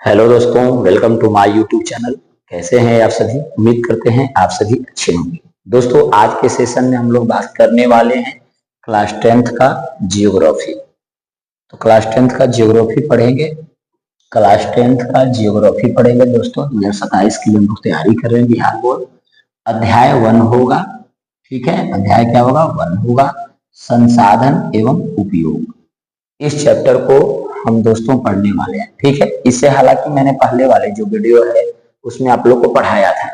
Hello दोस्तों, welcome to my YouTube channel. कैसे हैं आप सभी? उम्मीद करते हैं आप सभी अच्छे होंगे। दोस्तों, आज के सेशन में हम लोग बात करने वाले हैं क्लास 10th का जियोग्राफी। तो क्लास 10th का जियोग्राफी पढ़ेंगे। क्लास 10th का जियोग्राफी पढ़ेंगे दोस्तों। 2027 की हम लोग तैयारी कर रहे हैं बिहार बोर्ड। अध्याय 1 होगा। ठीक है, अध्याय क्या होगा? 1 होगा, संसाधन एवं उपयोग। इस चैप्टर को हम दोस्तों पढ़ने वाले हैं। ठीक है, इससे हालांकि मैंने पहले वाले जो वीडियो है उसमें आप लोग को पढ़ाया था।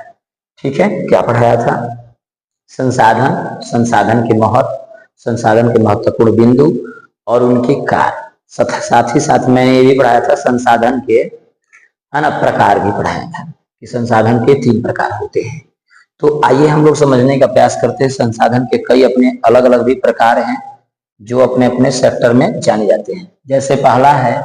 ठीक है, क्या पढ़ाया था? संसाधन, संसाधन के महत्व, संसाधन के महत्वपूर्ण बिंदु और उनके कार्य। साथ ही साथ मैंने ये भी पढ़ाया था संसाधन के प्रकार भी पढ़ाया था कि संसाधन के 3 प्रकार होते हैं। तो आइए हम लोग समझने का प्रयास करते हैं। संसाधन के कई अपने अलग अलग भी प्रकार हैं जो अपने अपने सेक्टर में जाने जाते हैं। जैसे पहला है,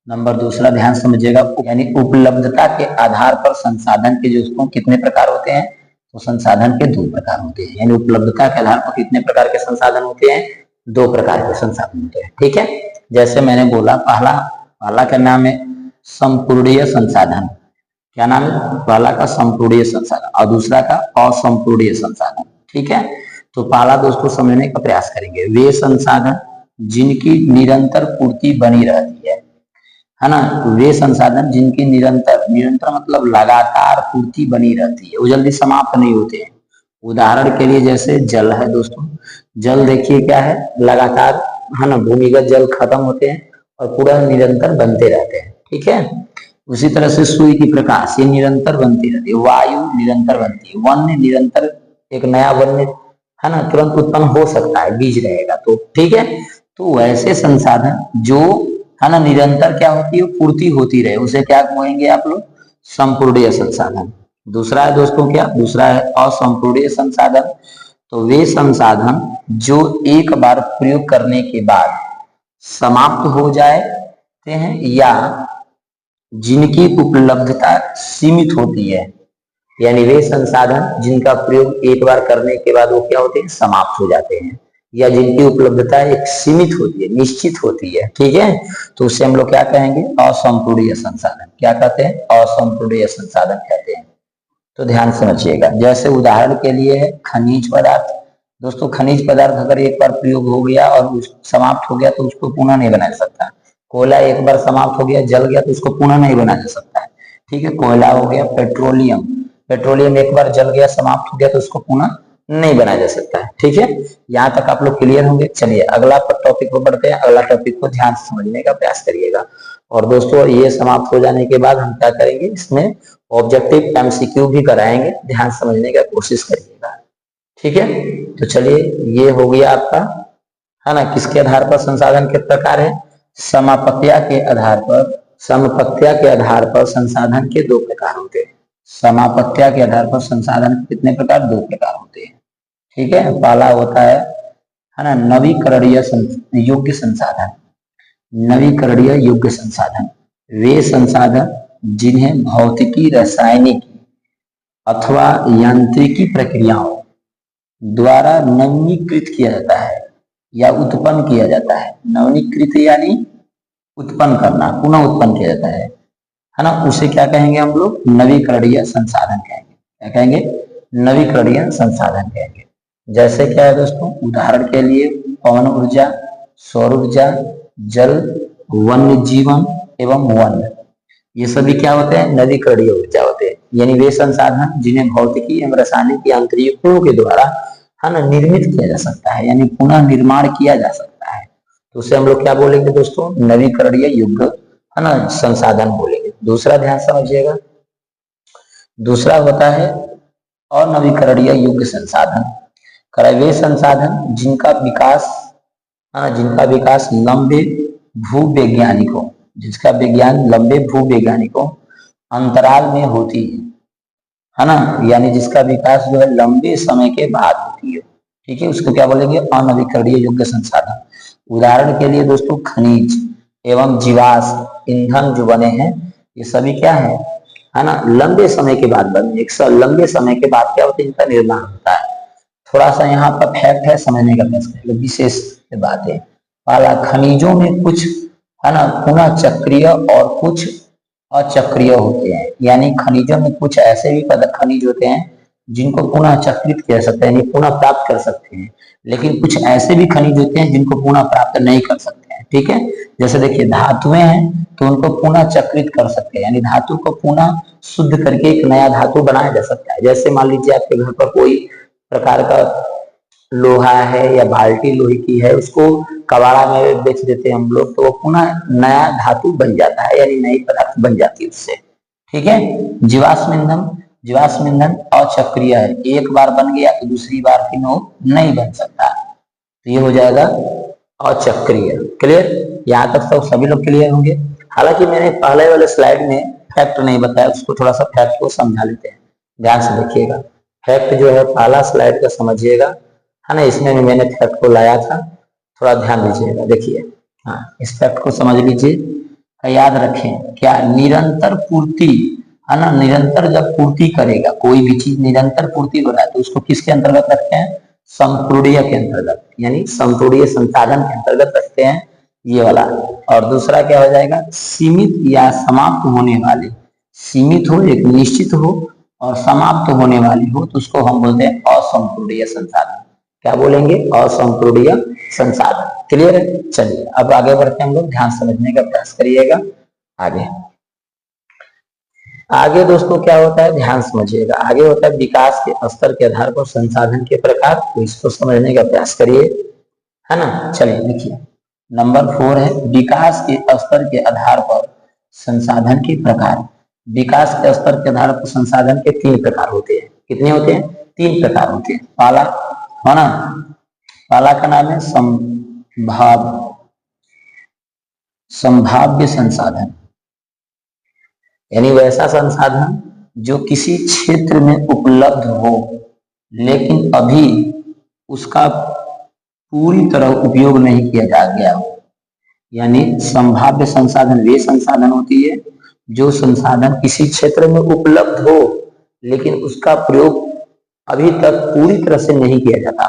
नंबर दूसरा ध्यान समझिएगा, यानी उपलब्धता के आधार पर संसाधन के जो कितने प्रकार होते हैं? तो संसाधन के 2 प्रकार होते हैं। यानी उपलब्धता के आधार पर कितने प्रकार के संसाधन होते हैं? 2 प्रकार के संसाधन होते हैं। ठीक है, जैसे मैंने बोला, पहला का नाम है संपूर्णीय संसाधन। क्या नाम है? पहला का संपूर्णीय संसाधन और दूसरा का असंपूर्णीय संसाधन। ठीक है, तो पहला दोस्तों समझने का प्रयास करेंगे। वे संसाधन जिनकी निरंतर पूर्ति बनी रहती है ना। वे संसाधन जिनकी निरंतर निरंतर मतलब लगातार पूर्ति बनी रहती है, वो जल्दी समाप्त नहीं होते हैं। उदाहरण के लिए जैसे जल है दोस्तों। जल देखिए क्या है, लगातार है ना, भूमिगत जल खत्म होते हैं और पूरा निरंतर बनते रहते हैं। ठीक है, उसी तरह से सूर्य की प्रकाश ये निरंतर बनती रहती है, वायु निरंतर बनती है, वन्य निरंतर, एक नया वन्य है ना तुरंत उत्पन्न हो सकता है, बीज रहेगा तो। ठीक है, तो वैसे संसाधन जो है ना निरंतर क्या होती है, पूर्ति होती रहे, उसे क्या कहेंगे आप लोग? संपूर्णीय संसाधन। दूसरा है दोस्तों क्या? दूसरा है असंपूर्णीय संसाधन। तो वे संसाधन जो एक बार प्रयोग करने के बाद समाप्त हो जाते हैं या जिनकी उपलब्धता सीमित होती है। यानी वे संसाधन जिनका प्रयोग एक बार करने के बाद वो क्या होते हैं? समाप्त हो जाते हैं, या जिनकी उपलब्धता एक सीमित होती है, निश्चित होती है। ठीक है, तो उसे हम लोग क्या कहेंगे? असंपूर्णीय संसाधन। क्या कहते हैं? असंपूर्णीय संसाधन कहते हैं। तो ध्यान समझिएगा। जैसे उदाहरण के लिए है खनिज पदार्थ। दोस्तों, खनिज पदार्थ अगर एक बार प्रयोग हो गया और समाप्त हो गया तो उसको पुनः नहीं बनाया जा सकता। कोयला एक बार समाप्त हो गया, जल गया, तो उसको पुनः नहीं बनाया जा सकता है। ठीक है, कोयला हो गया। पेट्रोलियम, पेट्रोलियम एक बार जल गया, समाप्त हो गया, तो उसको पुनः नहीं बनाया जा सकता है। ठीक है, यहाँ तक आप लोग क्लियर होंगे। चलिए अगला टॉपिक को बढ़ते हैं। अगला टॉपिक को ध्यान से समझने का प्रयास करिएगा। और दोस्तों, ये समाप्त हो जाने के बाद हम क्या करेंगे? इसमें ऑब्जेक्टिव एमसीक्यू भी कराएंगे, ध्यान समझने का कोशिश करिएगा। ठीक है, तो चलिए, ये हो गया आपका है ना, किसके आधार पर संसाधन के प्रकार है? समापत्या के आधार पर। समपत्या के आधार पर संसाधन के 2 प्रकार होते हैं। समापत्या के आधार पर संसाधन कितने प्रकार? 2 प्रकार होते हैं। ठीक है, पहला होता है ना नवीकरणीय योग्य संसाधन। नवीकरणीय योग्य संसाधन वे संसाधन जिन्हें भौतिकी, रासायनिक अथवा यांत्रिकी प्रक्रियाओं द्वारा नवीनीकृत किया जाता है या उत्पन्न किया जाता है। नवीनीकृत यानी उत्पन्न करना, पुनः उत्पन्न किया जाता है ना, उसे क्या कहेंगे हम लोग? नवीकरणीय संसाधन कहेंगे। क्या कहेंगे? नवीकरणीय संसाधन कहेंगे। जैसे क्या है दोस्तों? उदाहरण के लिए पवन ऊर्जा, सौर ऊर्जा, जल, वन्य जीवन एवं वन, ये सभी क्या होते हैं? नवीकरणीय ऊर्जा होते हैं। यानी वे संसाधन जिन्हें भौतिकी एवं रासायनिक यांत्रिकों के द्वारा है ना निर्मित किया जा सकता है, यानी पुनः निर्माण किया जा सकता है, तो उसे हम लोग क्या बोलेंगे दोस्तों? नवीकरणीय योग्य है ना संसाधन बोलेंगे। दूसरा ध्यान समझिएगा, दूसरा होता है अनवीकरणीय योग्य संसाधन। वे संसाधन जिनका विकास जिनका विकास लंबे भूवैज्ञानिकों, जिसका विज्ञान लंबे भूवैज्ञानिकों अंतराल में होती है ना, यानी जिसका विकास जो है लंबे समय के बाद होती है। ठीक है, उसको क्या बोलेंगे? अनवीकरणीय योग्य संसाधन। उदाहरण के लिए दोस्तों खनिज एवं जीवाश्म ईंधन जो बने हैं, ये सभी क्या है ना लंबे समय के बाद बने। एक लंबे समय के बाद क्या होता है? इनका निर्माण होता है। थोड़ा सा यहाँ पर फैक्ट है, समझने का प्रयास करेंगे, विशेष बातें। पहला, खनिजों में कुछ है ना पुनः चक्रीय और कुछ अचक्रीय होते हैं। यानी खनिजों में कुछ ऐसे भी खनिज होते हैं जिनको पुनः चक्रित कर सकते हैं, यानी पुनः प्राप्त कर सकते हैं, लेकिन कुछ ऐसे भी खनिज होते हैं जिनको पुनः प्राप्त नहीं कर सकते हैं। ठीक है, जैसे देखिए धातुएं हैं तो उनको पुनः चक्रित कर सकते हैं, यानी धातु को पुनः शुद्ध करके एक नया धातु बनाया जा सकता है। जैसे मान लीजिए आपके घर पर कोई प्रकार का लोहा है या बाल्टी लोहे की है, उसको कबाड़ा में बेच देते हैं हम लोग, तो वो पुनः नया धातु बन जाता है, यानी नई पदार्थ बन जाती है उससे। ठीक है, जीवाश्म ईंधन, जीवाश्म ईंधन अचक्रीय है, एक बार बन गया तो दूसरी बार फिर वो नहीं बन सकता, तो ये हो जाएगा अचक्रीय। क्लियर, यहाँ तक तो सभी लोग क्लियर होंगे। हालांकि मैंने पहले वाले स्लाइड में फैक्ट नहीं बताया, उसको थोड़ा सा फैक्ट को समझा लेते हैं, ध्यान से देखिएगा। फैक्ट जो है पहला स्लाइड का समझिएगा, है ना, इसमें भी मैंने फैक्ट को लाया था, थोड़ा ध्यान दीजिएगा। देखिए, हाँ, इस फैक्ट को समझ लीजिए, याद रखें, क्या निरंतर पूर्ति, है ना, निरंतर जब पूर्ति करेगा, कोई भी चीज निरंतर पूर्ति हो रहा है तो उसको किसके अंतर्गत रखते हैं, समतुल्य के अंतर्गत, यानी समतुल्य संसाधन के अंतर्गत रखते हैं, ये वाला। और दूसरा क्या हो जाएगा, सीमित या समाप्त होने वाले, सीमित हो, एक निश्चित हो और समाप्त होने वाली हो तो उसको हम बोलते हैं असमतुल्य संसाधन। क्या बोलेंगे, असमतुल्य संसाधन। क्लियर है, चलिए अब आगे बढ़ते हैं हम लोग, ध्यान समझने का प्रयास करिएगा। आगे आगे दोस्तों क्या होता है, ध्यान समझिएगा। आगे होता है विकास के स्तर के आधार पर संसाधन के प्रकार, तो इसको समझने का प्रयास करिए, है ना। चलिए देखिए, नंबर 4 है विकास के स्तर के आधार पर संसाधन के प्रकार। विकास के स्तर के आधार पर संसाधन के 3 प्रकार होते हैं। कितने होते हैं, 3 प्रकार होते हैं। पहला, है ना, पहला का नाम है संभाव्य संसाधन, यानी वैसा संसाधन जो किसी क्षेत्र में उपलब्ध हो लेकिन अभी उसका पूरी तरह उपयोग नहीं किया जा गया हो। यानी संभाव्य संसाधन वे संसाधन होती है जो संसाधन किसी क्षेत्र में उपलब्ध हो लेकिन उसका प्रयोग अभी तक पूरी तरह से नहीं किया जाता।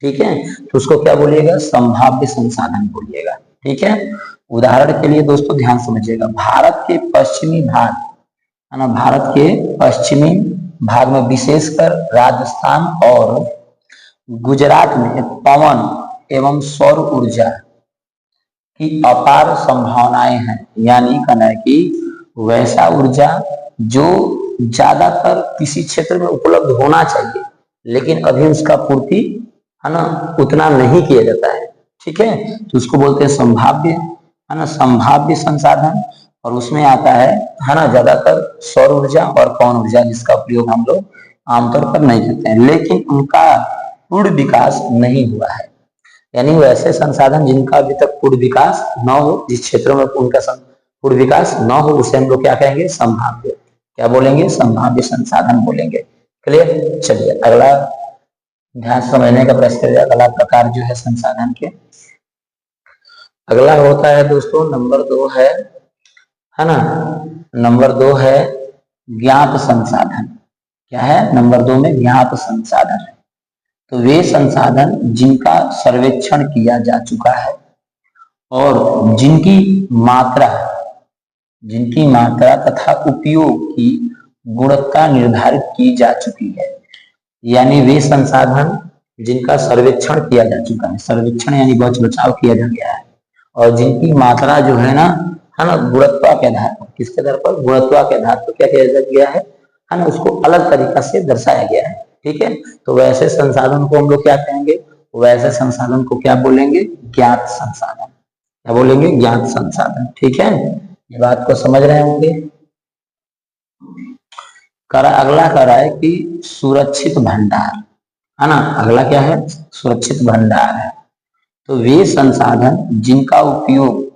ठीक है, तो उसको क्या बोलिएगा, संभाव्य संसाधन बोलिएगा। ठीक है, उदाहरण के लिए दोस्तों ध्यान समझिएगा, भारत के पश्चिमी भाग, है ना, भारत के पश्चिमी भाग में विशेषकर राजस्थान और गुजरात में पवन एवं सौर ऊर्जा की अपार संभावनाएं हैं। यानी कहना है कि वैसा ऊर्जा जो ज्यादातर किसी क्षेत्र में उपलब्ध होना चाहिए लेकिन अभी उसका पूर्ति, है ना, उतना नहीं किया जाता है। ठीक है, तो उसको बोलते हैं संभाव्य, है ना, संभाव्य संसाधन। और उसमें आता है ना, ज्यादातर सौर ऊर्जा और पवन ऊर्जा, जिसका प्रयोग हम लोग आमतौर पर नहीं करते हैं लेकिन उनका पूर्ण विकास नहीं हुआ है। यानी वैसे संसाधन जिनका अभी तक पूर्ण विकास न हो, जिस क्षेत्रों में उनका पूर्ण विकास न हो, उसे हम लोग क्या कहेंगे, संभाव्य। क्या बोलेंगे, संभाव्य संसाधन बोलेंगे। क्लियर, चलिए अगला ध्यान समझने का प्रयास करिए। अगला प्रकार जो है संसाधन के, अगला होता है दोस्तों नंबर 2 है ना, नंबर 2 है ज्ञात संसाधन। क्या है, नंबर 2 में ज्ञात संसाधन है। तो वे संसाधन जिनका सर्वेक्षण किया जा चुका है और जिनकी मात्रा तथा उपयोग की गुणवत्ता निर्धारित की जा चुकी है। यानी वे संसाधन जिनका सर्वेक्षण किया जा चुका है, सर्वेक्षण यानी बच बचाव किया जा गया है, और जिनकी मात्रा जो है ना, गुणवत्ता के आधार पर, किसके आधार पर, गुणवत्ता के आधार पर क्या किया गया है ना, उसको अलग तरीका से दर्शाया गया है। ठीक है, तो वैसे संसाधन को हम लोग क्या कहेंगे, वैसे संसाधन को क्या बोलेंगे, ज्ञात संसाधन। क्या बोलेंगे, ज्ञात संसाधन। ठीक है, ये बात को समझ रहे होंगे। अगला कह रहा है कि सुरक्षित भंडार, है ना, अगला क्या है, सुरक्षित भंडार है। तो वे संसाधन जिनका उपयोग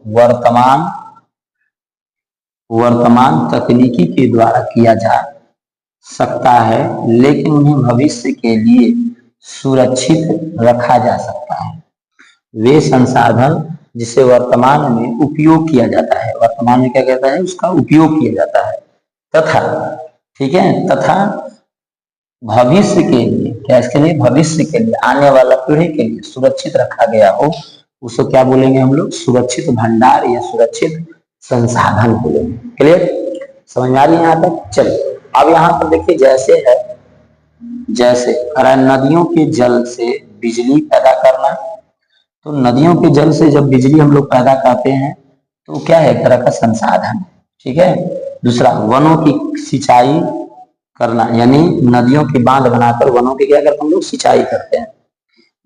वर्तमान तकनीकी के द्वारा किया जा सकता है लेकिन उन्हें भविष्य के लिए सुरक्षित रखा जा सकता है। वे संसाधन जिसे वर्तमान में उपयोग किया जाता है, वर्तमान में क्या कहता है, उसका उपयोग किया जाता है, तथा, ठीक है, तथा भविष्य के लिए, क्या इसके लिए, भविष्य के लिए, आने वाला पीढ़ी के लिए सुरक्षित रखा गया हो, उसको क्या बोलेंगे हम लोग, सुरक्षित भंडार या सुरक्षित संसाधन बोलेंगे। क्लियर, समझ में आ रही है यहाँ तक? चलिए अब यहाँ पर देखिए, जैसे है, जैसे नदियों के जल से बिजली पैदा करना, तो नदियों के जल से जब बिजली हम लोग पैदा करते हैं तो क्या है, एक तरह का संसाधन, ठीक है। दूसरा, वनों की सिंचाई करना, यानी नदियों के बांध बनाकर वनों की क्या करते हैं हम लोग, सिंचाई करते हैं,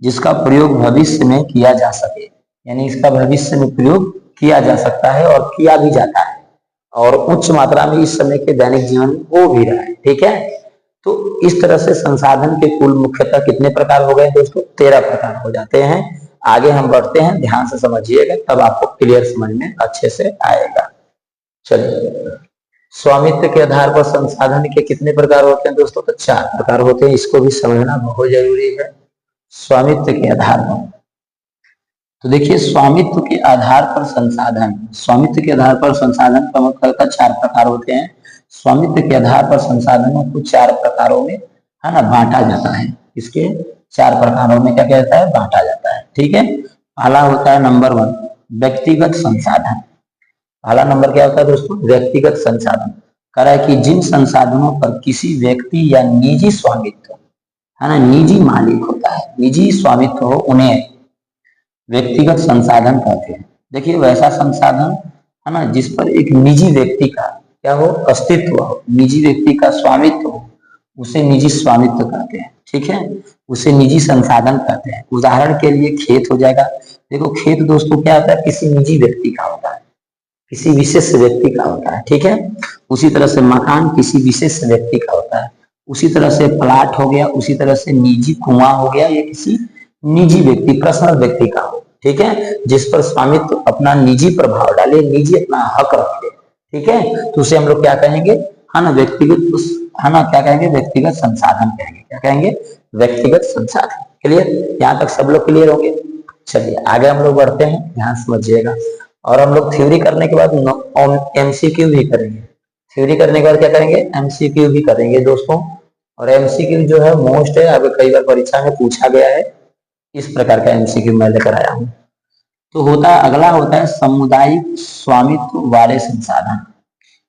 जिसका प्रयोग भविष्य में किया जा सके, यानी इसका भविष्य में प्रयोग किया जा सकता है और किया भी जाता है, और उच्च मात्रा में इस समय के दैनिक जीवन में हो भी रहा है, ठीक है। तो इस तरह से संसाधन के कुल मुख्यतः कितने प्रकार हो गए दोस्तों, 13 प्रकार हो जाते हैं। आगे हम बढ़ते हैं, ध्यान से समझिएगा, तब आपको क्लियर समझ में अच्छे से आएगा। चलिए, स्वामित्व के आधार पर संसाधन के कितने प्रकार होते हैं दोस्तों, तो 4 प्रकार होते हैं, इसको भी समझना बहुत जरूरी है। स्वामित्व के आधार पर, तो देखिए स्वामित्व के आधार पर संसाधन, स्वामित्व के आधार पर संसाधन का मतलब 4 प्रकार होते हैं। स्वामित्व के आधार पर संसाधनों को 4 प्रकारों में, है ना, बांटा जाता है। इसके 4 प्रकारों में क्या कहता है, बांटा जाता है, ठीक है। पहला होता है नंबर 1 व्यक्तिगत संसाधन। पहला नंबर क्या होता है दोस्तों, व्यक्तिगत संसाधन। कह रहा है कि जिन संसाधनों पर किसी व्यक्ति या निजी स्वामित्व, है ना, निजी मालिक होता है, निजी स्वामित्व हो, उन्हें व्यक्तिगत संसाधन कहते हैं। देखिए वैसा संसाधन, है ना, जिस पर एक निजी व्यक्ति का क्या हो, अस्तित्व हो, निजी व्यक्ति का स्वामित्व हो, उसे निजी स्वामित्व कहते हैं, ठीक है, उसे निजी संसाधन कहते हैं। उदाहरण के लिए खेत हो जाएगा। देखो खेत दोस्तों क्या होता है, किसी निजी व्यक्ति का होता है, किसी विशेष व्यक्ति का होता है, ठीक है। उसी तरह से मकान किसी विशेष व्यक्ति का होता है, उसी तरह से प्लाट हो गया, उसी तरह से निजी कुआं हो गया, ये किसी निजी व्यक्ति, पर्सनल व्यक्ति का हो, ठीक है, जिस पर स्वामित्व अपना निजी प्रभाव डाले, निजी अपना हक रखे, ठीक है, तो उसे हम लोग क्या कहेंगे, है ना, व्यक्तिगत, है ना, क्या कहेंगे, व्यक्तिगत संसाधन कहेंगे। क्या कहेंगे, व्यक्तिगत संसाधन। क्लियर, यहाँ तक सब लोग क्लियर होंगे। चलिए आगे हम लोग बढ़ते हैं, ध्यान समझिएगा। और हम लोग थ्योरी करने के बाद एमसीक्यू भी करेंगे। थ्योरी करने के बाद क्या करेंगे, एमसीक्यू भी करेंगे दोस्तों। और एमसीक्यू जो है मोस्ट है, अब कई बार परीक्षा में पूछा गया है, इस प्रकार का एमसीक्यू मैं लेकर आया हूं। तो होता है, अगला होता है सामुदायिक स्वामित्व वाले संसाधन,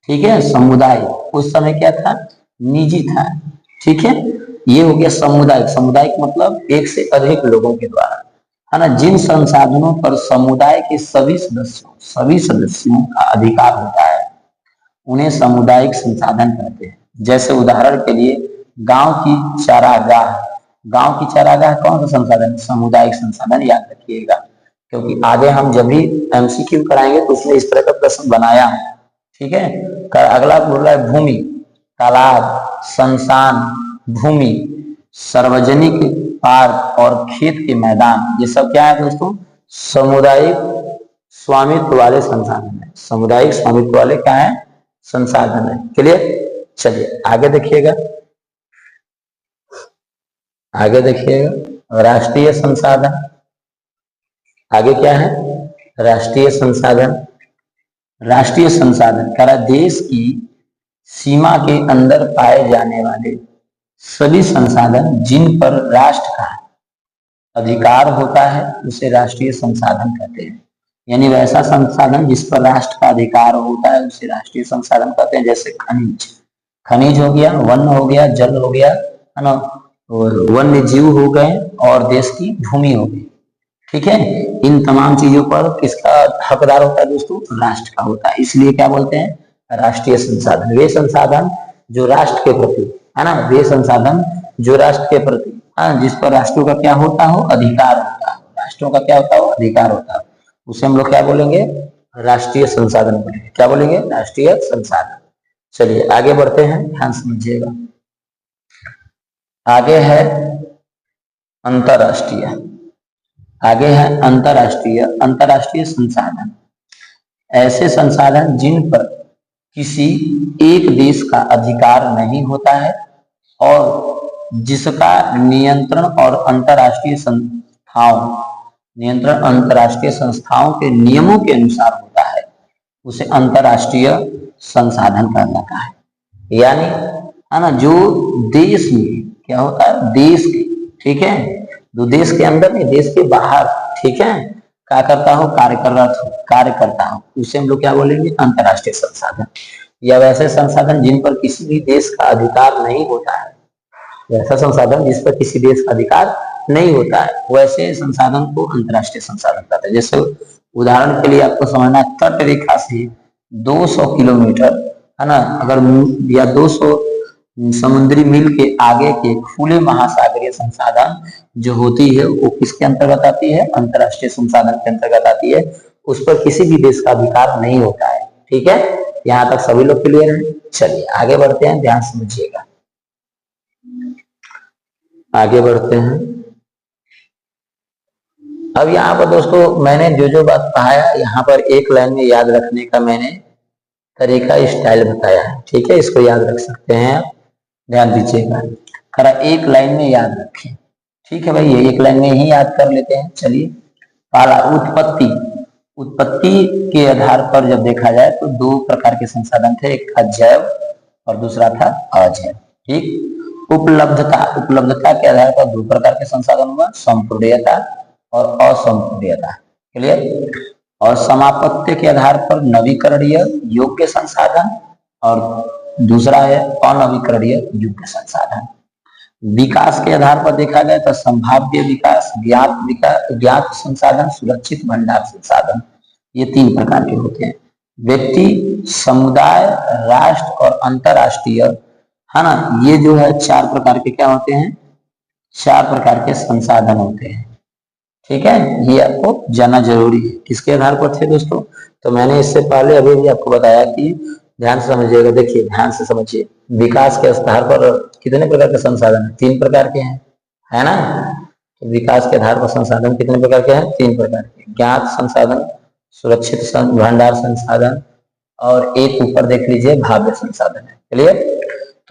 ठीक है। समुदाय उस समय क्या था, निजी था, ठीक है। ये हो गया सामुदायिक। सामुदायिक मतलब एक से अधिक लोगों के द्वारा, है ना, जिन संसाधनों पर समुदाय के सभी सदस्यों का अधिकार होता है, उन्हें सामुदायिक संसाधन कहते हैं। जैसे उदाहरण के लिए गांव की चारागाह, गांव की चारागाह कौन सा संसाधन, सामुदायिक संसाधन, याद रखिएगा, क्योंकि आगे हम जब भी एमसीक्यू कराएंगे तो उसमें इस तरह का प्रश्न बनाया है, ठीक है। अगला बोल रहा है भूमि, तालाब, शमशान भूमि, सार्वजनिक पार्क और खेत के मैदान, ये सब क्या है दोस्तों, सामुदायिक स्वामित्व वाले संसाधन है। सामुदायिक स्वामित्व वाले क्या है, संसाधन है। क्लियर, चलिए आगे देखिएगा, आगे देखिएगा, राष्ट्रीय संसाधन। आगे क्या है, राष्ट्रीय संसाधन। राष्ट्रीय संसाधन कह रहा देश की सीमा के अंदर पाए जाने वाले सभी संसाधन जिन पर राष्ट्र का अधिकार होता है, उसे राष्ट्रीय संसाधन कहते हैं। यानी वैसा संसाधन जिस पर राष्ट्र का अधिकार होता है, उसे राष्ट्रीय संसाधन कहते हैं। जैसे खनिज, खनिज हो गया, वन हो गया, जल हो गया, है ना, वन्य जीव हो गए, और देश की भूमि हो गई, ठीक है। इन तमाम चीजों पर किसका हकदार होता है दोस्तों, राष्ट्र का होता है। इसलिए क्या बोलते हैं, राष्ट्रीय संसाधन। वे संसाधन जो राष्ट्र के प्रति, है ना, वे संसाधन जो राष्ट्र के प्रति, हाँ, जिस पर राष्ट्रों का क्या होता हो, अधिकार होता है, राष्ट्रों का क्या होता हो, अधिकार होता है, उसे हम लोग क्या बोलेंगे, राष्ट्रीय संसाधन बोलेंगे। क्या बोलेंगे, राष्ट्रीय संसाधन। चलिए आगे बढ़ते हैं, ध्यान समझिएगा। आगे है अंतरराष्ट्रीय, आगे है अंतरराष्ट्रीय। अंतरराष्ट्रीय संसाधन ऐसे संसाधन जिन पर किसी एक देश का अधिकार नहीं होता है और जिसका नियंत्रण अंतरराष्ट्रीय संस्थाओं के नियमों के अनुसार होता है, उसे अंतरराष्ट्रीय संसाधन कहलाता है। यानी, है ना, जो देश में क्या होता है, देश के, ठीक है, जो देश के अंदर नहीं, देश के बाहर, ठीक है, क्या करता हो, कार्य करता हो, उसे हम लोग क्या बोलेंगे, अंतरराष्ट्रीय संसाधन। या वैसे संसाधन जिन पर किसी भी देश का अधिकार नहीं होता है, वैसा संसाधन जिस पर किसी देश का अधिकार नहीं होता है, वैसे संसाधन को अंतर्राष्ट्रीय संसाधन कहते हैं। जैसे उदाहरण के लिए आपको समझना, तट रेखा से 200 किलोमीटर, है ना, अगर या 200 समुद्री मील के आगे के खुले महासागरीय संसाधन जो होती है वो किसके अंतर्गत आती है? अंतर्राष्ट्रीय संसाधन के अंतर्गत आती है। उस पर किसी भी देश का अधिकार नहीं होता है। ठीक है, यहाँ तक सभी लोग क्लियर है? चलिए आगे बढ़ते हैं, ध्यान समझिएगा। आगे बढ़ते हैं। अब यहाँ पर दोस्तों मैंने जो जो बात कहा है यहाँ पर एक लाइन में याद रखने का मैंने तरीका स्टाइल बताया है। ठीक है, इसको याद रख सकते हैं, ध्यान दीजिएगा। करा एक लाइन में याद रखें। ठीक है भाई, ये एक लाइन में ही याद कर लेते हैं। चलिए, पहला उत्पत्ति। उत्पत्ति के आधार पर जब देखा जाए तो दो प्रकार के संसाधन थे, एक था जैव और दूसरा था अजैव। ठीक। उपलब्धता, उपलब्धता के आधार पर दो प्रकार के संसाधन हुआ, संपूर्णीयता और असंपूर्णीयता। क्लियर। और समापत्ति के आधार पर नवीकरणीय योग्य संसाधन और दूसरा है अनवीकरणीय योग्य संसाधन। विकास के आधार पर देखा जाए तो संभाव्य विकास, ज्ञात संसाधन, सुरक्षित भंडार संसाधन, ये तीन प्रकार के होते हैं। व्यक्ति, समुदाय, राष्ट्र और अंतरराष्ट्रीय, है ना, ये जो है चार प्रकार के क्या होते हैं? चार प्रकार के संसाधन होते हैं। ठीक है, ये आपको जानना जरूरी है। किसके आधार पर थे दोस्तों? तो मैंने इससे पहले अभी भी आपको बताया कि ध्यान से समझिएगा। देखिए ध्यान से समझिए, विकास के आधार पर कितने प्रकार के संसाधन हैं? तीन प्रकार के हैं, है ना। तो विकास के आधार पर संसाधन कितने प्रकार के हैं? तीन प्रकार के। ज्ञात संसाधन, सुरक्षित भंडार संसाधन और एक ऊपर देख लीजिए भाव्य संसाधन है। क्लियर।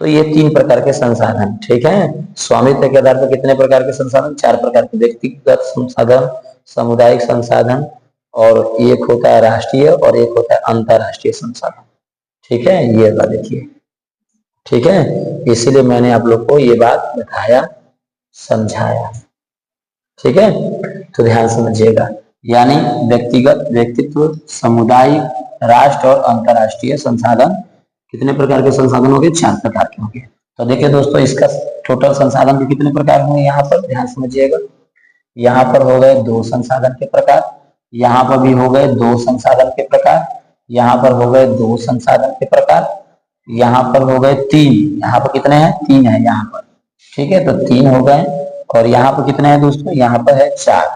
तो ये तीन प्रकार के संसाधन। ठीक है, स्वामित्व के आधार पर कितने प्रकार के संसाधन? चार प्रकार के। व्यक्तिगत संसाधन, सामुदायिक संसाधन और एक होता है राष्ट्रीय और एक होता है अंतरराष्ट्रीय संसाधन। ठीक है, ये बात देखिए। ठीक है, इसीलिए मैंने आप लोग को ये बात बताया, समझाया। ठीक है, तो ध्यान समझिएगा। यानी व्यक्तिगत, व्यक्तित्व, सामुदायिक, राष्ट्र और अंतरराष्ट्रीय संसाधन कितने प्रकार के संसाधन हो गए? चार प्रकार के हो गए। तो देखिए दोस्तों, इसका टोटल संसाधन भी कितने प्रकार होंगे यहाँ पर? ध्यान समझिएगा। यहाँ पर हो गए दो संसाधन के प्रकार, यहाँ पर भी हो गए दो संसाधन के प्रकार, यहाँ पर हो गए दो संसाधन के प्रकार, यहाँ पर हो गए तीन। यहाँ पर कितने हैं? तीन है यहाँ पर। ठीक है, तो तीन हो गए। और यहाँ पर कितने हैं दोस्तों? यहाँ पर है चार।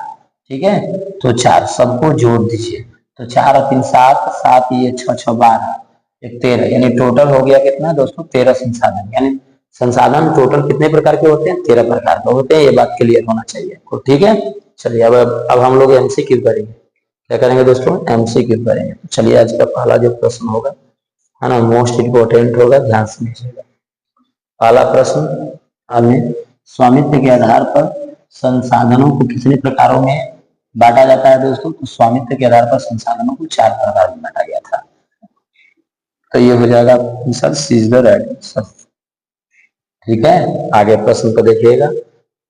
ठीक है, तो चार, सबको जोड़ दीजिए। तो चार और तीन सात, सात ये छह, छह 12, एक 13, यानी टोटल हो गया कितना दोस्तों? 13 संसाधन। यानी संसाधन टोटल कितने प्रकार के होते हैं? 13 प्रकार के होते हैं। ये बात क्लियर होना चाहिए। ठीक है, चलिए अब हम लोग एमसीक्यू करेंगे। क्या करेंगे दोस्तों? एमसीक्यू करेंगे। चलिए आज का पहला जो प्रश्न होगा, है ना, मोस्ट इंपोर्टेंट होगा, ध्यान से समझिएगा। पहला प्रश्न हमें, स्वामित्व के आधार पर संसाधनों को कितने प्रकारों में बांटा जाता है दोस्तों? तो स्वामित्व के आधार पर संसाधनों को चार प्रकार में बांटा गया था। तो ये हो जाएगा आंसर, सीजर आंसर। ठीक है, आगे प्रश्न को देखिएगा।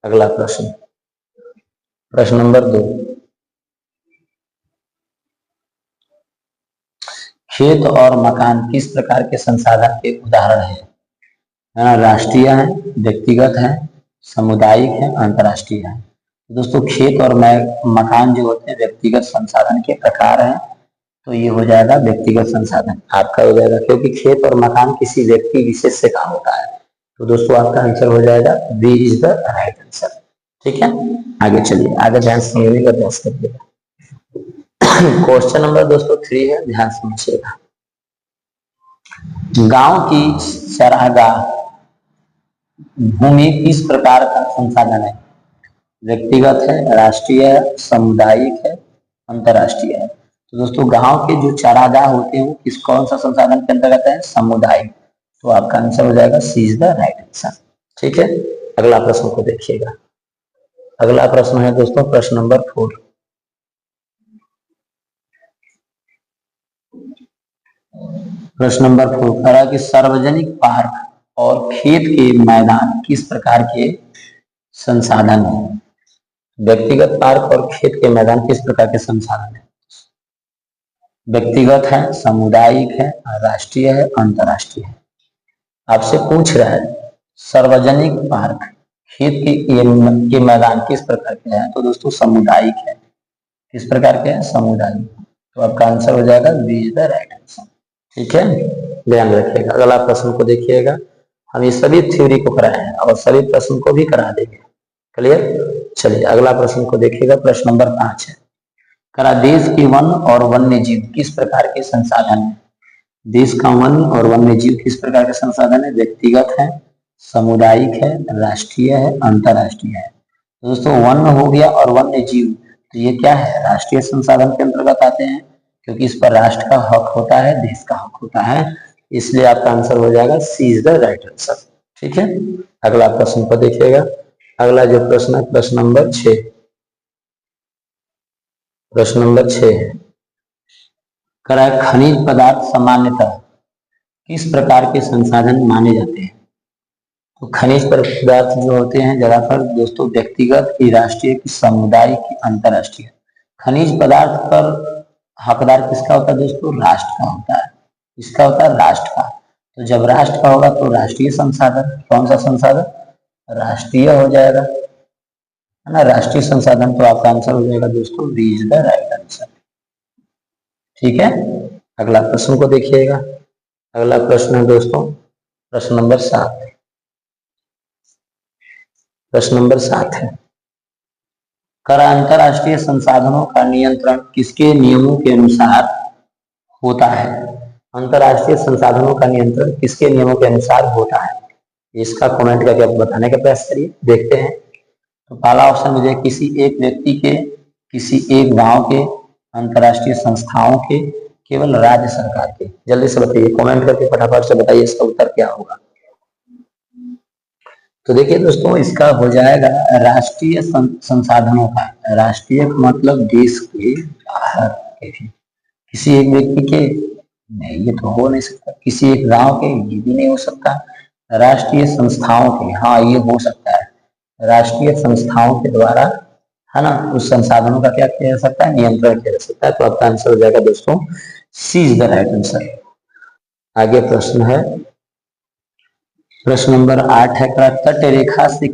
अगला प्रश्न, प्रश्न नंबर 2। खेत और मकान किस प्रकार के संसाधन के उदाहरण है? राष्ट्रीय है, व्यक्तिगत है, सामुदायिक है, अंतरराष्ट्रीय है। दोस्तों खेत और मकान जो होते हैं व्यक्तिगत संसाधन के प्रकार हैं। तो ये हो जाएगा व्यक्तिगत संसाधन आपका हो जाएगा, क्योंकि खेत और मकान किसी व्यक्ति विशेष से काम होता है। तो दोस्तों आपका आंसर हो जाएगा B is the right answer. ठीक है, आगे चलिए, आगे ध्यान समझने का प्रयास करिएगा। क्वेश्चन नंबर दोस्तों 3 है, ध्यान समझिएगा। गांव की चरागाह भूमि किस प्रकार का संसाधन है? व्यक्तिगत है, राष्ट्रीय है, सामुदायिक है, अंतरराष्ट्रीय है। तो दोस्तों गांव के जो चारागाह होते हैं वो किस कौन सा संसाधन के अंतर्गत है? सामुदायिक। तो आपका आंसर हो जाएगा सी इज द राइट आंसर। ठीक है, अगला प्रश्न को देखिएगा। अगला प्रश्न है दोस्तों प्रश्न नंबर 4। प्रश्न नंबर 4 कह रहा है कि सार्वजनिक पार्क और खेत के मैदान किस प्रकार के संसाधन है? व्यक्तिगत पार्क और खेत के मैदान किस प्रकार के संसाधन है? व्यक्तिगत है, सामुदायिक है, राष्ट्रीय है, अंतर्राष्ट्रीय है। आपसे पूछ रहा है सार्वजनिक पार्क, खेत के मैदान किस प्रकार के हैं? तो दोस्तों सामुदायिक है। किस प्रकार के हैं? सामुदायिक। तो आपका आंसर हो जाएगा B is the right answer. ठीक है, ध्यान रखिएगा। अगला प्रश्न को देखिएगा। हम ये सभी थ्योरी को कराए हैं और सभी प्रश्न को भी करा देंगे। क्लियर? चलिए अगला प्रश्न को देखिएगा। प्रश्न नंबर 5 है, करा देश के वन और वन्य जीव किस प्रकार के संसाधन है? देश का वन और वन्य जीव किस प्रकार के संसाधन है? व्यक्तिगत है, सामुदायिक है, राष्ट्रीय है, अंतर्राष्ट्रीय है। तो दोस्तों वन हो गया और वन्य जीव, तो ये क्या है? राष्ट्रीय संसाधन के अंतर्गत आते हैं, क्योंकि इस पर राष्ट्र का हक होता है, देश का हक होता है, इसलिए आपका आंसर हो जाएगा सी इज द राइट आंसर। ठीक है, अगला प्रश्न को देखिएगा। अगला जो प्रश्न है प्रश्न नंबर 6। प्रश्न नंबर 6 है, करा खनिज पदार्थ सामान्यतः किस प्रकार के संसाधन माने जाते हैं? तो खनिज पदार्थ जो होते हैं ज्यादातर दोस्तों व्यक्तिगत की, राष्ट्रीय की, सामुदायिक की, अंतर्राष्ट्रीय। खनिज पदार्थ पर हकदार किसका होता है दोस्तों? राष्ट्र का होता है। किसका होता है? राष्ट्र का। तो जब राष्ट्र का होगा तो राष्ट्रीय संसाधन, कौन सा संसाधन? राष्ट्रीय हो जाएगा, है ना, राष्ट्रीय संसाधन। तो आपका आंसर हो जाएगा दोस्तों B is the right answer. ठीक है, अगला प्रश्न को देखिएगा। अगला प्रश्न है दोस्तों प्रश्न नंबर 7। प्रश्न नंबर 7 है, कर अंतरराष्ट्रीय संसाधनों का नियंत्रण किसके नियमों के अनुसार होता है? अंतरराष्ट्रीय संसाधनों का नियंत्रण किसके नियमों के अनुसार होता है? इसका कमेंट करके आप बताने का प्रयास करिए, देखते हैं। तो पहला ऑप्शन मुझे किसी एक व्यक्ति के, किसी एक गांव के, अंतरराष्ट्रीय संस्थाओं के, केवल राज्य सरकार के। जल्दी से बताइए, कमेंट करके फटाफट से बताइए इसका उत्तर क्या होगा। तो देखिए दोस्तों इसका हो जाएगा राष्ट्रीय संसाधनों का। राष्ट्रीय मतलब देश के बाहर के, किसी एक व्यक्ति के नहीं, ये तो हो नहीं सकता। किसी एक गांव के, ये भी नहीं हो सकता। राष्ट्रीय संस्थाओं के, हाँ ये हो सकता है। राष्ट्रीय संस्थाओं के द्वारा, है ना, उस संसाधनों का क्या किया जा सकता है? नियंत्रण किया जा सकता है। तो आपका आंसर हो जाएगा दोस्तों सी इज द राइट आंसर। आगे प्रश्न है प्रश्न नंबर 8 है, तट रेखा से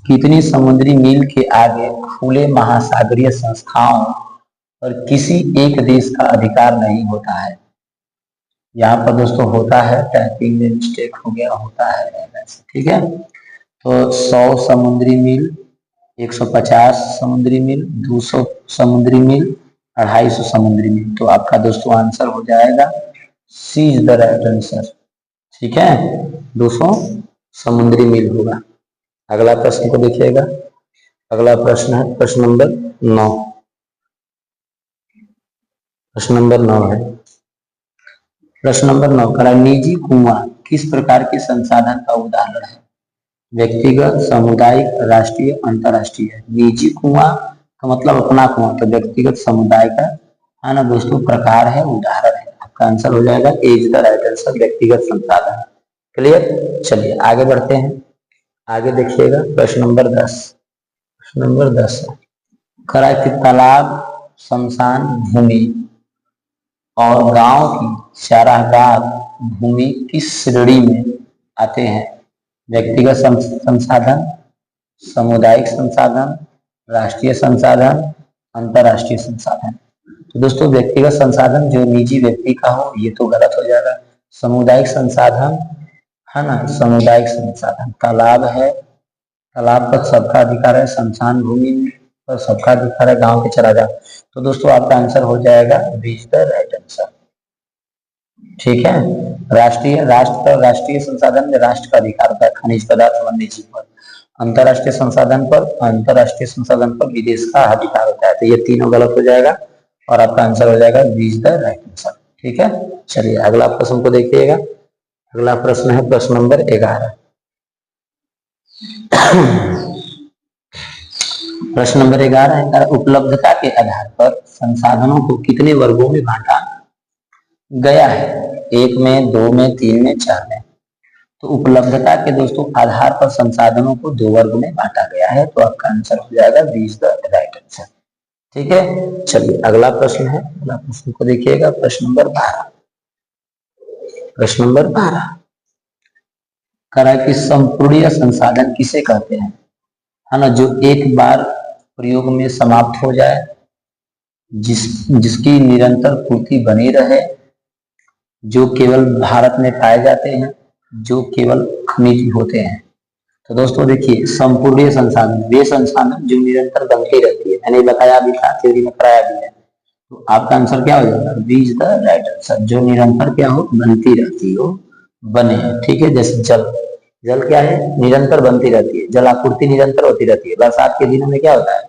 कितनी समुद्री मील के आगे खुले महासागरीय संस्थाओं और किसी एक देश का अधिकार नहीं होता है? यहाँ पर दोस्तों होता है, टाइपिंग में मिस्टेक हो गया, होता है। ठीक है, तो 100 समुद्री मील, 150 समुद्री मील, 200 समुद्री मील, 250 समुद्री मील। तो आपका दोस्तों आंसर हो जाएगा सी इज द राइट आंसर। ठीक है, 200 समुद्री मील होगा। अगला प्रश्न को देखिएगा। अगला प्रश्न है प्रश्न नंबर 9। प्रश्न नंबर 9 है, प्रश्न नंबर 9 करा निजी कुआं किस प्रकार के संसाधन का उदाहरण है? व्यक्तिगत, सामुदायिक, राष्ट्रीय, अंतर्राष्ट्रीय। निजी कुआं का मतलब अपना कुआं, तो व्यक्तिगत, समुदाय का, है ना दोस्तों, प्रकार है, उदाहरण है। आपका आंसर हो जाएगा ए इज द राइट आंसर, व्यक्तिगत संसाधन। क्लियर? चलिए आगे बढ़ते हैं। आगे देखिएगा प्रश्न नंबर 10। प्रश्न नंबर 10 है, करा कि तालाब, शमशान भूमि और गांव की चारागाह भूमि किस श्रेणी में आते हैं? व्यक्तिगत संसाधन, सामुदायिक संसाधन, राष्ट्रीय संसाधन, अंतर्राष्ट्रीय संसाधन। तो दोस्तों व्यक्तिगत संसाधन जो निजी व्यक्ति का हो, ये तो गलत हो जाएगा। सामुदायिक संसाधन, है ना, सामुदायिक संसाधन, तालाब है, तालाब पर सबका अधिकार है, शमशान भूमि पर सबका अधिकार है, गांव के चारागाह। तो दोस्तों आपका आंसर हो जाएगा B is the right answer. ठीक है, राष्ट्रीय संसाधन में राष्ट्र का अधिकार होता है, खनिज पदार्थ, वन्य जीव पर। अंतरराष्ट्रीय संसाधन पर विदेश का अधिकार होता है। तो ये तीनों गलत हो जाएगा और आपका आंसर हो जाएगा B is the right answer. ठीक है, चलिए अगला प्रश्न को देखिएगा। अगला प्रश्न है प्रश्न नंबर 11। प्रश्न नंबर 11 है, उपलब्धता के आधार पर संसाधनों को कितने वर्गों में बांटा गया है? 1 में, 2 में, 3 में, 4 में। तो उपलब्धता के दोस्तों आधार पर संसाधनों को 2 वर्ग में बांटा गया है। तो आपका आंसर हो जाएगा B is the right answer. ठीक है, चलिए अगला प्रश्न है, अगला प्रश्न को देखिएगा, प्रश्न नंबर 12। प्रश्न नंबर 12 करा कि संपूर्ण संसाधन किसे कहते हैं, है ना, जो एक बार प्रयोग में समाप्त हो जाए, जिसकी निरंतर पूर्ति बनी रहे, जो केवल भारत में पाए जाते हैं, जो केवल खनिज होते हैं। तो दोस्तों देखिए, संपूर्ण संसाधन वे संसाधन जो निरंतर बनती रहती है, मैंने बताया भी था, थ्योरी में कराया भी है। तो आपका आंसर क्या हो जाएगा, B is the right answer, जो निरंतर क्या हो, बनती रहती हो, बने। ठीक है, जैसे जल, जल क्या है, निरंतर बनती रहती है, जल आपूर्ति निरंतर होती रहती है। बरसात के दिनों में क्या होता है,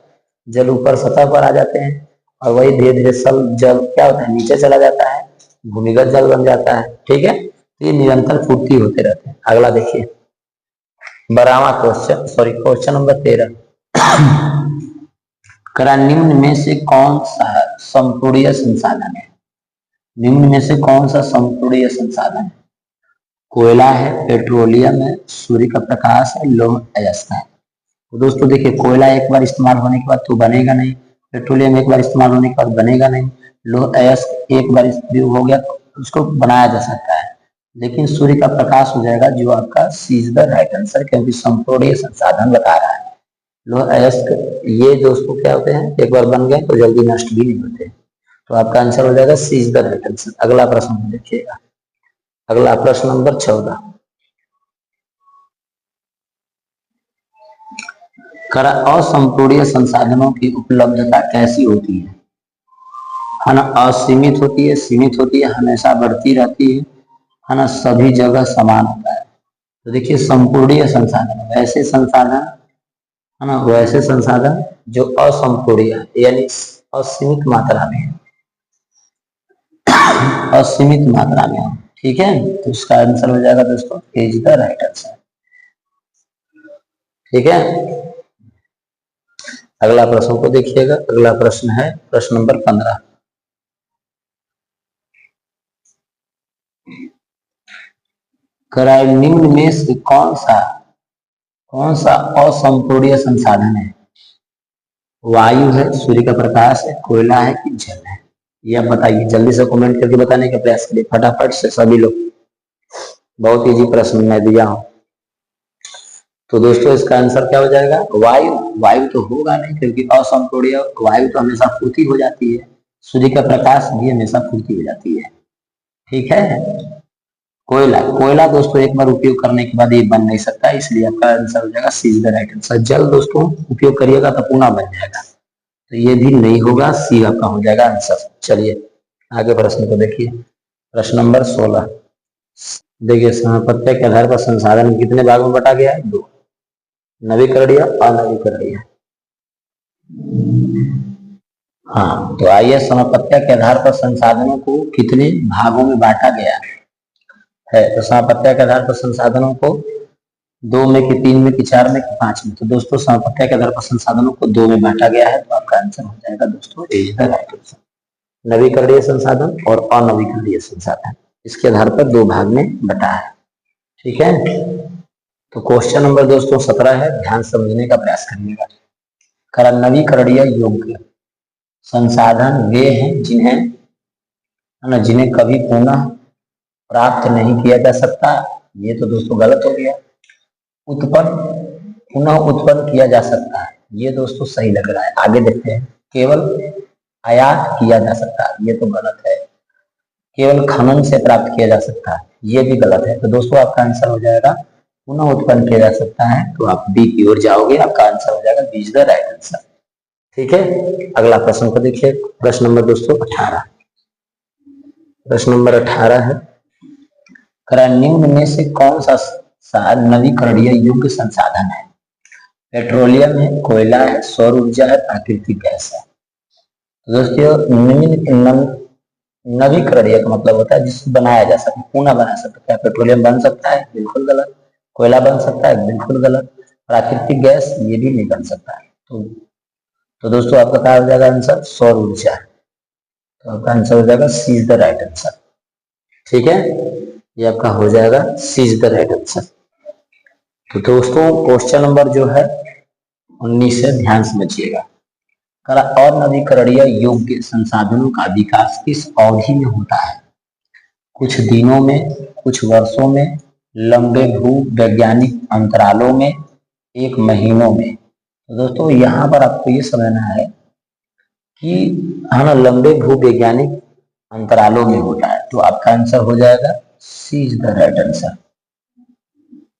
जल ऊपर सतह पर आ जाते हैं और वही धीरे धीरे सब जल क्या होता है, नीचे चला जाता है, भूमिगत जल बन जाता है। ठीक है, तो ये निरंतर पूर्ति होते रहते हैं। अगला देखिए, 12वां क्वेश्चन, सॉरी क्वेश्चन नंबर 13 करा निम्न में से कौन सा संपूर्ण संसाधन है, निम्न में से कौन सा संपूर्ण संसाधन है, कोयला है, पेट्रोलियम है, सूर्य का प्रकाश है, लौह अयस्क है। तो दोस्तों देखिए, कोयला एक बार इस्तेमाल होने के बाद तो बनेगा नहीं, पेट्रोलियम एक बार इस्तेमाल होने के बाद बनेगा नहीं, लौह अयस्क एक बार उपयोग हो गया तो उसको बनाया जा सकता है, लेकिन सूर्य का प्रकाश हो जाएगा, जो आपका सी इज द राइट आंसर, क्योंकि संपूर्ण संसाधन बता रहा है। लौह अयस्क ये दोस्तों क्या होते हैं, एक बार बन गए तो जल्दी नष्ट भी नहीं होते। तो आपका आंसर हो जाएगा सी इज द राइट आंसर। अगला प्रश्न देखिएगा, अगला प्रश्न नंबर 14 करा असंपूर्ण संसाधनों की उपलब्धता कैसी होती है ना, असीमित होती है, सीमित होती है, हमेशा बढ़ती रहती है ना, सभी जगह समान होता है। तो देखिए, संपूर्ण संसाधन वैसे संसाधन, है ना, वैसे संसाधन जो असंपूर्ण है, यानी असीमित मात्रा में, असीमित मात्रा में। ठीक है, तो इसका आंसर हो जाएगा दोस्तों इज द राइट आंसर। ठीक है, अगला प्रश्न को देखिएगा, अगला प्रश्न है प्रश्न नंबर 15 कराए निम्न में से कौन सा असंपूर्ण संसाधन है, वायु है, सूर्य का प्रकाश है, कोयला है कि जल है। ये आप बताइए, जल्दी से कमेंट करके बताने का प्रयास करिए फटाफट से सभी लोग, बहुत इजी प्रश्न मैं दिया हूं। तो दोस्तों इसका आंसर क्या हो जाएगा, वायु। वायु तो होगा नहीं, क्योंकि असंपूर्ण वायु तो हमेशा पूर्ति हो जाती है, सूर्य का प्रकाश भी हमेशा पूर्ति हो जाती है। ठीक है, कोयला, कोयला दोस्तों एक बार उपयोग करने के बाद ये बन नहीं सकता, इसलिए आपका आंसर हो जाएगा सी इज द राइट आंसर। जल दोस्तों उपयोग करिएगा तो पुनः बन जाएगा, तो ये भी नहीं होगा, सी आपका हो जाएगा आंसर। चलिए आगे प्रश्न को देखिए, प्रश्न नंबर 16 देखिए, समापत्य के आधार पर संसाधन कितने भागों में बटा गया है, 2, नवीकरणीय, अनवीकरणीय। हाँ, तो आइए, समापत्य के आधार पर संसाधनों को कितने भागों में बांटा गया है, तो समापत्य के आधार पर संसाधनों को 2 में कि 3 में कि 4 में कि 5 में। तो दोस्तों समापत्य के आधार पर संसाधनों को 2 में बांटा गया है, तो आपका आंसर हो जाएगा दोस्तों इज द राइट आंसर, नवीकरणीय संसाधन और अनवीकरणीय संसाधन, इसके आधार पर 2 भाग में बटा है। ठीक है, तो क्वेश्चन नंबर दोस्तों 17 है, ध्यान समझने का प्रयास करिएगा। करा नवीकरणीय योग्य संसाधन वे हैं जिन्हें कभी पुनः प्राप्त नहीं किया जा सकता, ये तो दोस्तों गलत हो गया। पुनः उत्पन्न किया जा सकता है, ये दोस्तों सही लग रहा है। आगे देखते हैं, केवल आयात किया जा सकता है, ये तो गलत है। केवल खनन से प्राप्त किया जा सकता है, ये भी गलत है। तो दोस्तों आपका आंसर हो जाएगा पुनः उत्पन्न किया जा सकता है, तो आप बी की ओर जाओगे, आपका आंसर हो जाएगा B is the right answer. ठीक है, अगला प्रश्न को देखिए, प्रश्न नंबर दोस्तों 18, प्रश्न नंबर 18 है, करा निम्न में से कौन सा नवीकरणीय योग्य संसाधन है, पेट्रोलियम है, कोयला है, सौर ऊर्जा है, प्राकृतिक गैस है। तो दोस्तों नवीकरणीय का मतलब होता है जिससे बनाया जा सकता है, पुनः बना सकता है। क्या पेट्रोलियम बन सकता है, बिल्कुल गलत। कोयला बन सकता है, बिल्कुल गलत। प्राकृतिक गैस ये भी नहीं बन सकता है। तो दोस्तों आपका क्या हो जाएगा आंसर, सौर ऊर्जा। तो आपका आंसर हो जाएगा सी इज द राइट आंसर। ठीक है, ये आपका हो जाएगा सी इज द राइट आंसर। तो दोस्तों क्वेश्चन नंबर जो है 19 से ध्यान समझिएगा। और नवीकरणीय योग्य संसाधनों का विकास किस अवधि में होता है? कुछ दिनों में, कुछ वर्षों में, लंबे भू वैज्ञानिक अंतरालों में, एक महीनों में। तो दोस्तों यहाँ पर आपको ये समझना है कि है ना, लंबे भू वैज्ञानिक अंतरालों में होता है। तो आपका आंसर हो जाएगा सी इज द राइट आंसर।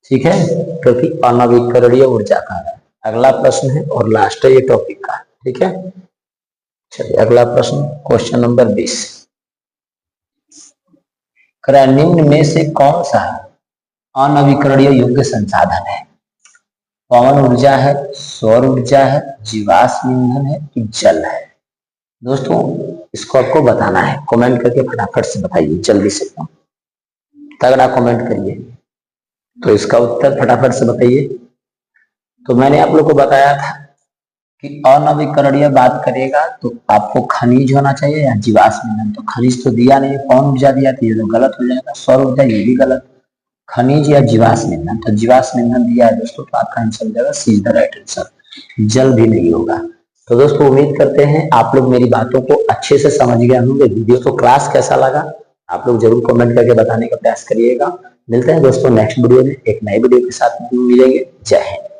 ठीक है, क्योंकि अनवीकरणीय ऊर्जा का है। अगला प्रश्न है और लास्ट है ये टॉपिक का। ठीक है, चलिए अगला प्रश्न, क्वेश्चन नंबर 20। निम्न में से कौन सा अनवीकरणीय योग्य संसाधन है? पवन ऊर्जा है, सौर ऊर्जा है, जीवाश्म ईंधन है कि जल है? दोस्तों इसको आपको बताना है, कमेंट करके फटाफट से बताइए, जल्दी से तगड़ा कमेंट करिए। तो इसका उत्तर फटाफट से बताइए। तो मैंने आप लोग को बताया था कि अनवीकरणीय बात करेगा तो आपको खनिज होना चाहिए या जीवाश्म ईंधन। तो खनिज तो दिया नहीं, पवन ऊर्जा दिया तो ये तो गलत हो जाएगा। सौर ऊर्जा ये भी गलत। खनिज या जीवाश्म ईंधन, तो जीवाश्म ईंधन दिया है दोस्तों, तो आपका आंसर हो जाएगा सी इज द राइट आंसर। जल भी नहीं होगा। तो दोस्तों उम्मीद करते हैं आप लोग मेरी बातों को अच्छे से समझ गए होंगे। वीडियो तो क्लास कैसा लगा आप लोग जरूर कमेंट करके बताने का प्रयास करिएगा। मिलते हैं दोस्तों नेक्स्ट वीडियो में, एक नए वीडियो के साथ मिलेंगे। जय हिंद।